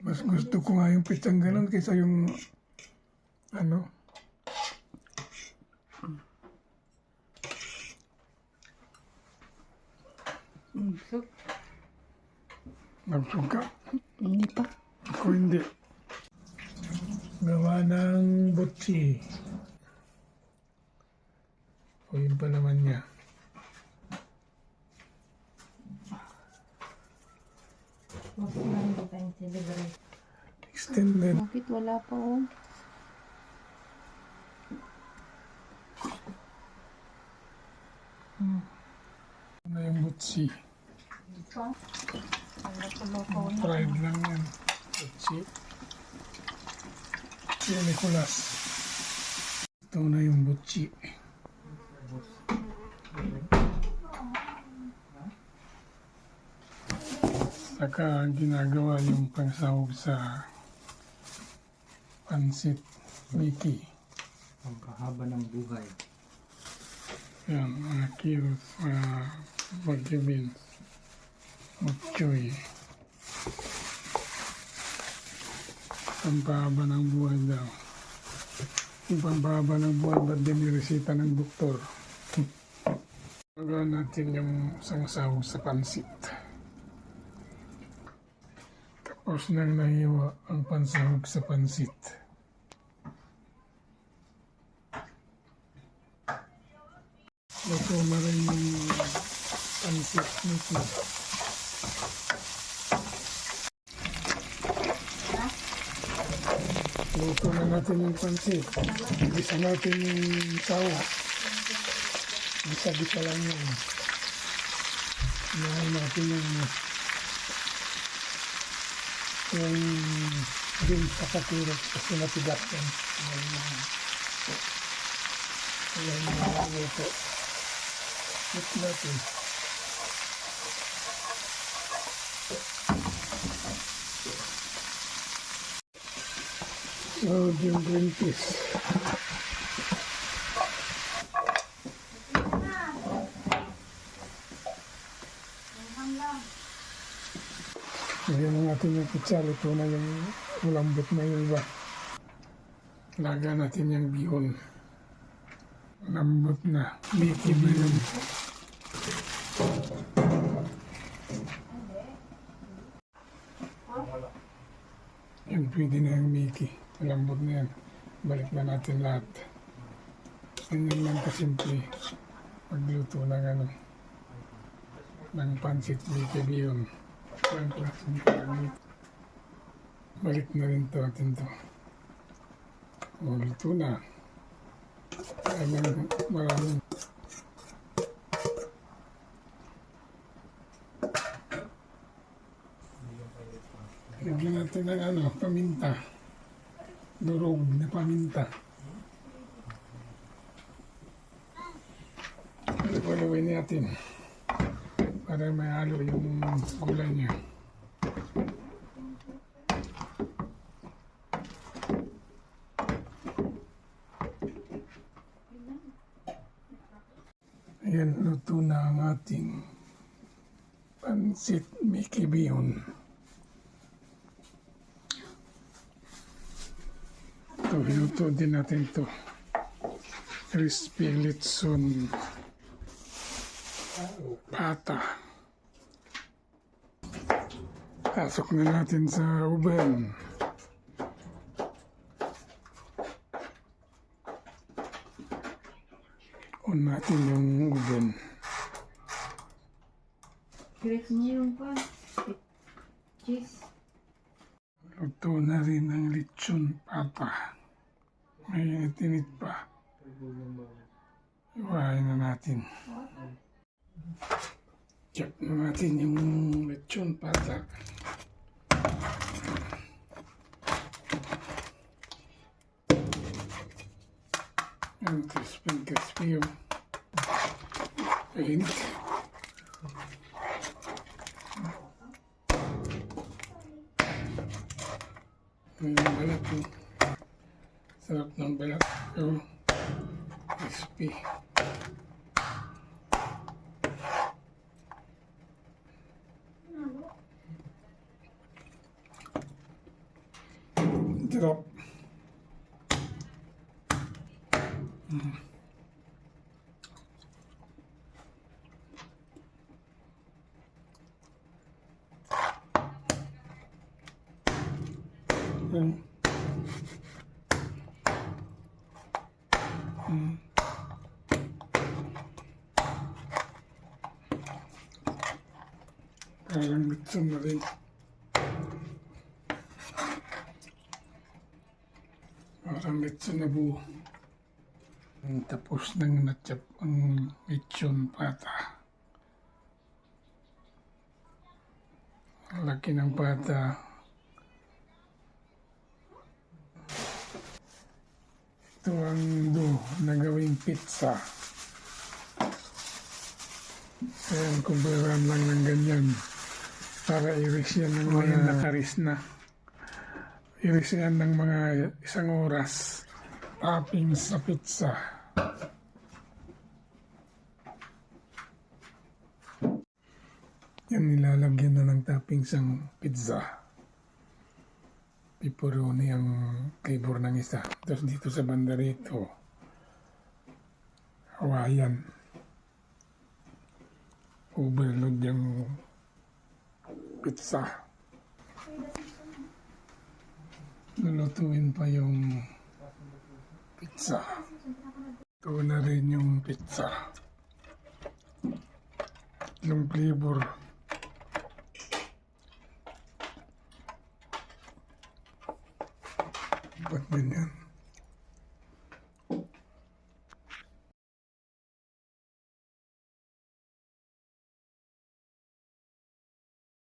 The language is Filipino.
Mas gusto ko nga yung pitsang ganun kaysa yung ano. So, Nabusog ka. hindi pa. Ako hindi. Gawa ng butsi. O yun pa naman niya. Huwag ko lang hindi tayong celebrate. Extended. Bakit wala pa oh? Ano yung butsi? Hindi pa. Wala pa loko na. Fried lang yan. Butsi. Yung Nicolas. Ito na yung butsi. Saka ginagawa yung pangsahog sa pansit Mickey. Ang kahaba ng buhay. Yan, mga kilos, bagyo beans, mutchoy. Pampahaba ng buhay daw. Yung pampahaba ng buhay, ba't din niresita ng doktor? Magawa natin yung sangsahog sa pansit. Tapos nang nahiwa ang pansahog sa pansit. Luto na rin yung pansit nito. Luto na natin yung pansit. Gisa natin yung sawa. Gisa-gisa lang yun. Inahin natin yung beans sa kakirot kasi matigas yan. Ayan yung luto. Mix natin. So, yung green peas. Lagyan na natin yung pizza. Ito na yung ulambot na yung iba. Lagyan natin yung bihon. Lambot na. Mickey bihon. Yan, pwede na yung Mickey. Lambot na yan. Balik na natin lahat. Ganyan lang kasimple. Pagluto ng ng pansit Mickey bihon. Ang klaseng pangit. Balik na rin to natin to. O, luto na. Ayan, maraming. Lagyan natin ng paminta. Durog na paminta. Haluin natin. Para may halo yung gulay niya. Ayan, luto na ang ating pansit Mickey bihon. Ito, hinuto din natin ito. Crispy litson pata. Pasok na natin sa oven. On natin yung oven. Correct niyo yung pa. Cheese. Luto na rin ang lechon pata. May tinit pa. Iwain na natin. Check na natin yung lechon pata. Ang crispy yung paint. Yung balat yung sarap ng balat. Yung crispy. Sarap. Mm. Mm. Parang lechon na rin. Parang lechon na buo. Tapos nang natchap ang lechon pata. Ang laki ng pata. Ito ang dough na gawing pizza. Ayan, kumbaran lang ng ganyan. Para iris yan ng mga nakaris na. Iris yan ng mga 1 oras. Toppings sa pizza. Yan nilalagyan na ng toppings ang pizza. Pepperoni ang flavor ng isa. Tapos dito sa banda rito, Hawaiian. Overload yung pizza. Lulutuin pa yung pizza. Ito na rin yung pizza. Yung flavor. Ba't ganyan?